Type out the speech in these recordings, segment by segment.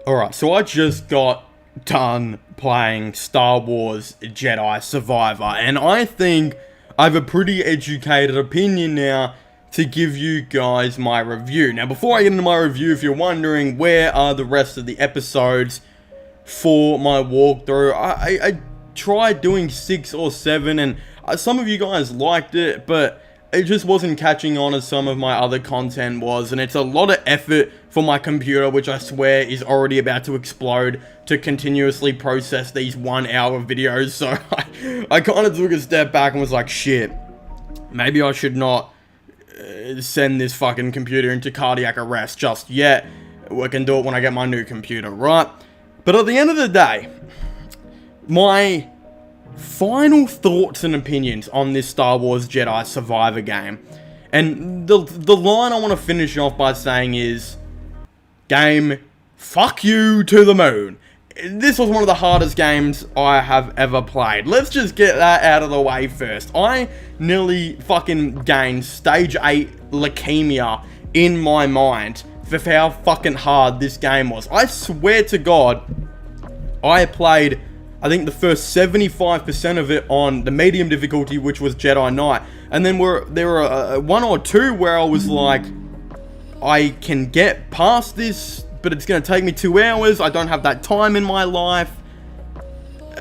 Alright, so I just got done playing Star Wars Jedi Survivor, and I think I have a pretty educated opinion now to give you guys my review. Now, before I get into my review, if you're wondering where are the rest of the episodes for my walkthrough, I tried doing 6 or 7, and some of you guys liked it, but it just wasn't catching on as some of my other content was, and it's a lot of effort for my computer, which I swear is already about to explode, to continuously process these 1 hour videos. So I kind of took a step back and was like, shit, maybe I should not send this fucking computer into cardiac arrest just yet. We can do it when I get my new computer, right? But at the end of the day, my final thoughts and opinions on this Star Wars Jedi Survivor game, and the line I want to finish off by saying is, game, fuck you to the moon. This was one of the hardest games I have ever played. Let's just get that out of the way first. I nearly fucking gained stage 8 leukemia in my mind for how fucking hard this game was. I swear to God, I played, I think, the first 75% of it on the medium difficulty, which was Jedi Knight. And then there were 1 or 2 where I was like, I can get past this, but it's going to take me 2 hours. I don't have that time in my life.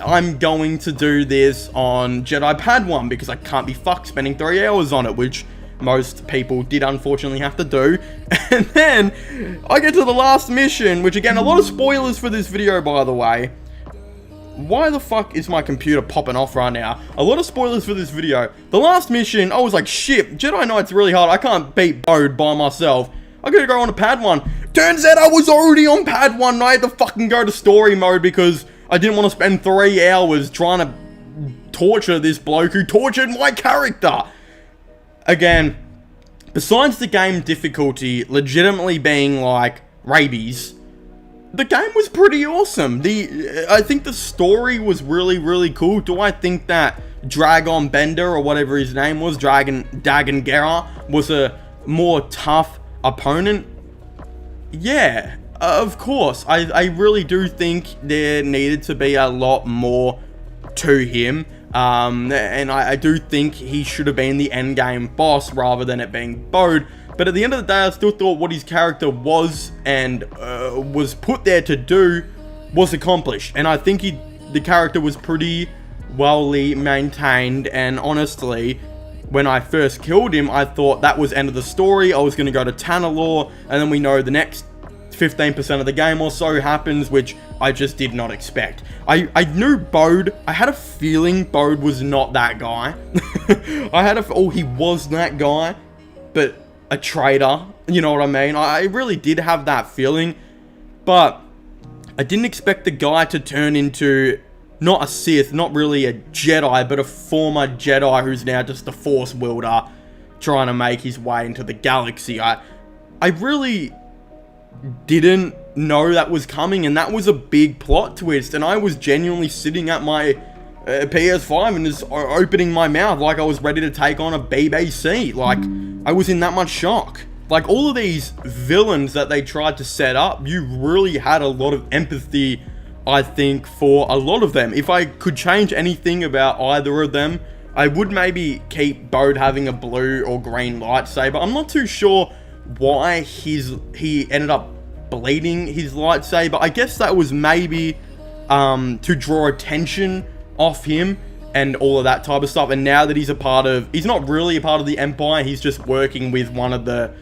I'm going to do this on Jedi Padawan because I can't be fucked spending 3 hours on it, which most people did unfortunately have to do. And then I get to the last mission, which again, a lot of spoilers for this video, by the way. Why the fuck is my computer popping off right now? A lot of spoilers for this video. The last mission, I was like, shit, Jedi Knight's really hard. I can't beat Bode by myself. I gotta go on to Padawan. Turns out I was already on Padawan, and I had to fucking go to story mode because I didn't want to spend 3 hours trying to torture this bloke who tortured my character. Again, besides the game difficulty legitimately being like rabies, the game was pretty awesome. I think the story was really, really cool. Do I think that Dragon Bender, or whatever his name was, Dagan Gera, was a more tough opponent? Yeah, of course. I really do think there needed to be a lot more to him. And I do think he should have been the endgame boss rather than it being Bode. But at the end of the day, I still thought what his character was and was put there to do was accomplished. And I think the character was pretty wellly maintained. And honestly, when I first killed him, I thought that was end of the story. I was going to go to Tanalorr, and then we know the next 15% of the game or so happens, which I just did not expect. I knew Bode. I had a feeling Bode was not that guy. He was that guy, but a traitor, you know what I mean? I really did have that feeling, but I didn't expect the guy to turn into not a Sith, not really a Jedi, but a former Jedi who's now just a Force wielder trying to make his way into the galaxy. I really didn't know that was coming, and that was a big plot twist, and I was genuinely sitting at my PS5 and just opening my mouth like I was ready to take on a BBC. Like, I was in that much shock. Like, all of these villains that they tried to set up, you really had a lot of empathy, I think, for a lot of them. If I could change anything about either of them, I would maybe keep Bode having a blue or green lightsaber. I'm not too sure why he ended up bleeding his lightsaber. I guess that was maybe to draw attention off him and all of that type of stuff. And now that he's not really a part of the Empire, he's just working with one of the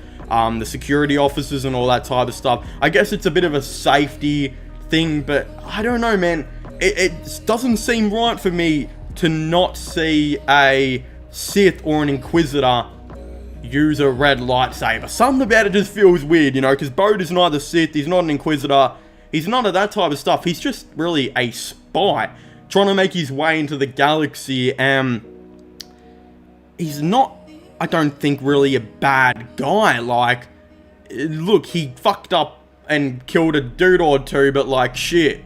security officers and all that type of stuff. I guess it's a bit of a safety thing, but I don't know, man. It doesn't seem right for me to not see a Sith or an Inquisitor use a red lightsaber. Something about it just feels weird, you know, because Bode is neither Sith, he's not an Inquisitor, he's none of that type of stuff. He's just really a spy trying to make his way into the galaxy, and he's not, I don't think, really a bad guy. Like, look, he fucked up and killed a dude or two, but like, shit,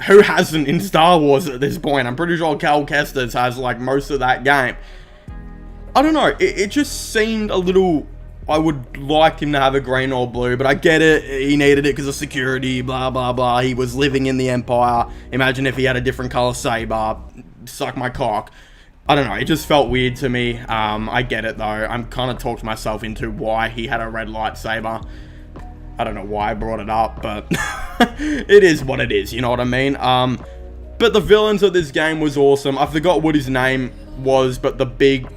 who hasn't in Star Wars at this point? I'm pretty sure Cal Kestis has like most of that game. I don't know, it just seemed a little I would like him to have a green or blue, but I get it. He needed it because of security, blah, blah, blah. He was living in the Empire. Imagine if he had a different color saber. Suck my cock. I don't know. It just felt weird to me. I get it, though. I'm kind of talked myself into why he had a red lightsaber. I don't know why I brought it up, but it is what it is. You know what I mean? But the villains of this game was awesome. I forgot what his name was, but the big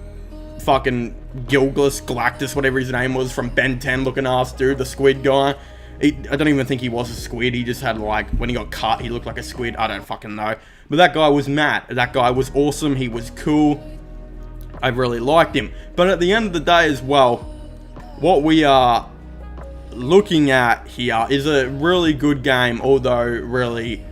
fucking Galactus, whatever his name was, from Ben 10 looking ass dude, the squid guy. I don't even think he was a squid. He just had, like, when he got cut, he looked like a squid. I don't fucking know. But that guy was mad. That guy was awesome. He was cool. I really liked him. But at the end of the day as well, what we are looking at here is a really good game, although really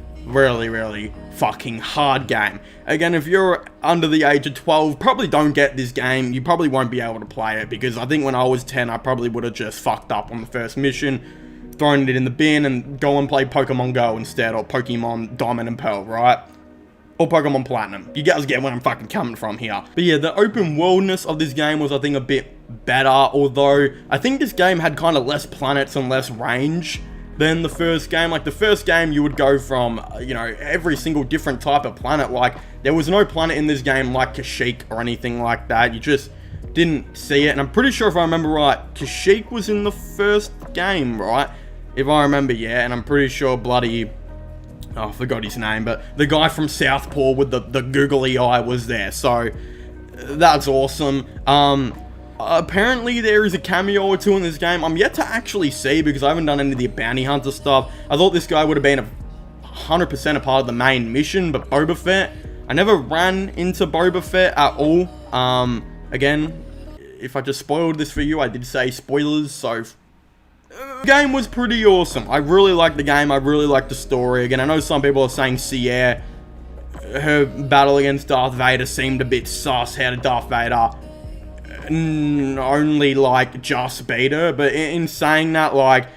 fucking hard game. Again, if you're under the age of 12, probably don't get this game. You probably won't be able to play it, because I think when I was 10, I probably would have just fucked up on the first mission, thrown it in the bin, and go and play Pokemon Go instead, or Pokemon Diamond and Pearl, right? Or Pokemon Platinum. You guys get where I'm fucking coming from here. But yeah, the open worldness of this game was, I think, a bit better, although I think this game had kind of less planets and less range than the first game. Like, the first game, you would go from, you know, every single different type of planet. Like, there was no planet in this game like Kashyyyk or anything like that. You just didn't see it. And I'm pretty sure, if I remember right, Kashyyyk was in the first game, right? If I remember, yeah. And I'm pretty sure bloody... oh, I forgot his name, but the guy from Southpaw with the googly eye was there. So, that's awesome. Apparently there is a cameo or two in this game. I'm yet to actually see, because I haven't done any of the bounty hunter stuff. I thought this guy would have been 100% a part of the main mission, but Boba Fett, I never ran into Boba Fett at all. Again, if I just spoiled this for you, I did say spoilers, so... the game was pretty awesome. I really liked the game. I really liked the story. Again, I know some people are saying Sierra, her battle against Darth Vader seemed a bit sus. How did Darth Vader only, like, just beat her? But in saying that, like,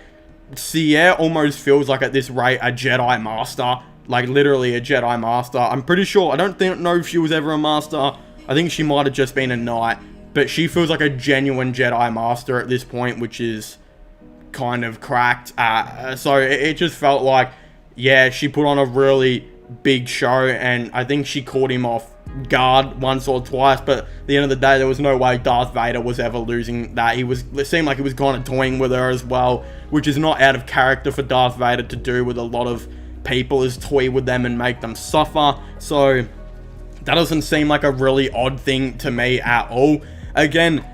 Sierra almost feels like, at this rate, a Jedi Master. Like, literally a Jedi Master. I'm pretty sure, I don't know if she was ever a Master. I think she might have just been a Knight. But she feels like a genuine Jedi Master at this point, which is kind of cracked. So it just felt like, yeah, she put on a really big show, and I think she caught him off guard once or twice, but at the end of the day, there was no way Darth Vader was ever losing that. It seemed like he was kind of toying with her as well, which is not out of character for Darth Vader to do with a lot of people, is toy with them and make them suffer. So that doesn't seem like a really odd thing to me at all. Again,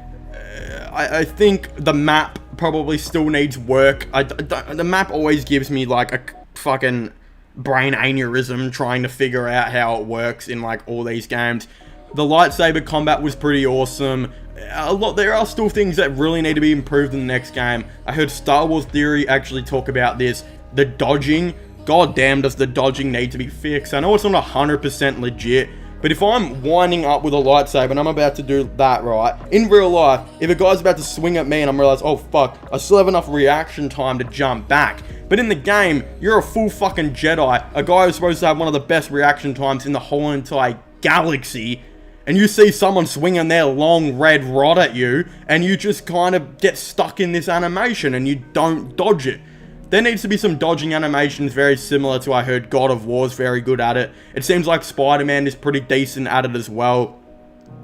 I think the map probably still needs work. The map always gives me like a fucking brain aneurysm trying to figure out how it works in like all these games. The lightsaber combat was pretty awesome. There are still things that really need to be improved in the next game. I heard Star Wars Theory actually talk about this. The dodging, god damn, does the dodging need to be fixed? I know it's not 100% legit, but if I'm winding up with a lightsaber and I'm about to do that, right, in real life, if a guy's about to swing at me and I'm realized, oh fuck, I still have enough reaction time to jump back. But in the game, you're a full fucking Jedi, a guy who's supposed to have one of the best reaction times in the whole entire galaxy, and you see someone swinging their long red rod at you, and you just kind of get stuck in this animation and you don't dodge it. There needs to be some dodging animations very similar to, I heard God of War's very good at it. It seems like Spider-Man is pretty decent at it as well.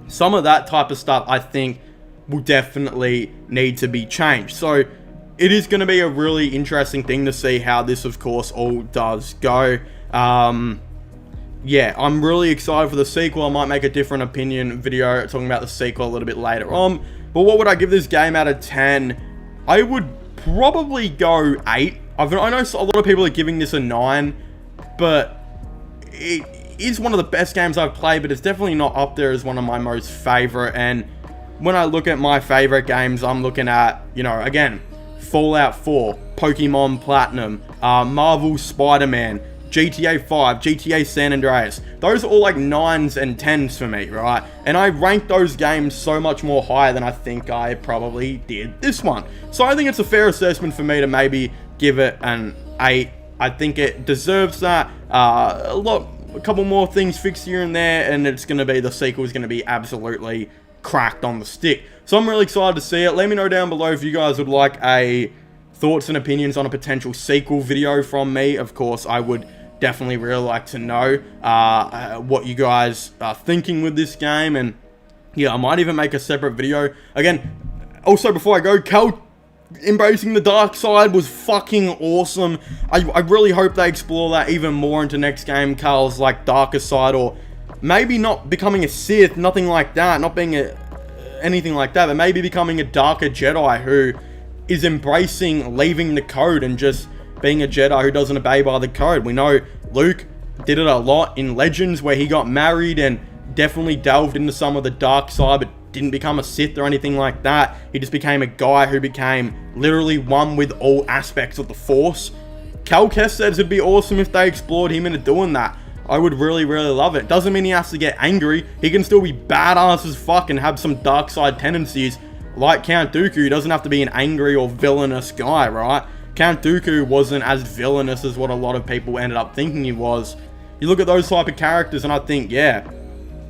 Some of that type of stuff, I think, will definitely need to be changed. So, it is going to be a really interesting thing to see how this, of course, all does go. Yeah, I'm really excited for the sequel. I might make a different opinion video talking about the sequel a little bit later on. But what would I give this game out of 10? I would probably go 8. I know a lot of people are giving this a 9, but it is one of the best games I've played, but it's definitely not up there as one of my most favorite. And when I look at my favorite games, I'm looking at, you know, again, Fallout 4, Pokemon Platinum, Marvel Spider-Man, GTA 5, GTA San Andreas. Those are all like 9s and 10s for me, right? And I rank those games so much more higher than I think I probably did this one. So I think it's a fair assessment for me to maybe give it an 8. I think it deserves that. A couple more things fixed here and there, and it's going to be, the sequel is going to be absolutely cracked on the stick. So I'm really excited to see it. Let me know down below if you guys would like a thoughts and opinions on a potential sequel video from me. Of course, I would definitely really like to know what you guys are thinking with this game, and yeah, I might even make a separate video. Again, also before I go, Cal embracing the dark side was fucking awesome. I really hope they explore that even more into next game, Cal's like darker side, or maybe not becoming a Sith, nothing like that, not being anything like that, but maybe becoming a darker Jedi who is embracing leaving the code and just being a Jedi who doesn't obey by the code. We know Luke did it a lot in Legends, where he got married and definitely delved into some of the dark side, but didn't become a Sith or anything like that. He just became a guy who became literally one with all aspects of the Force. Cal Kestis says it'd be awesome if they explored him into doing that. I would really, really love it. Doesn't mean he has to get angry. He can still be badass as fuck and have some dark side tendencies like Count Dooku. He doesn't have to be an angry or villainous guy, right? Count Dooku wasn't as villainous as what a lot of people ended up thinking he was. You look at those type of characters and I think, yeah,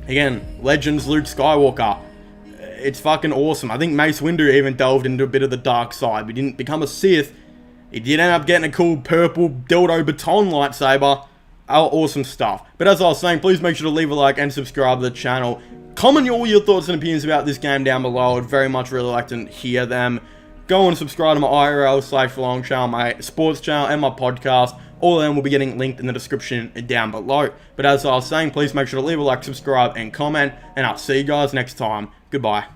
again, Legends Luke Skywalker, it's fucking awesome. I think Mace Windu even delved into a bit of the dark side. He didn't become a Sith. He did end up getting a cool purple dildo baton lightsaber. Awesome stuff. But as I was saying, please make sure to leave a like and subscribe to the channel. Comment all your thoughts and opinions about this game down below. I would very much really like to hear them. Go and subscribe to my IRL/vlog channel, my sports channel, and my podcast. All of them will be getting linked in the description down below. But as I was saying, please make sure to leave a like, subscribe, and comment. And I'll see you guys next time. Goodbye.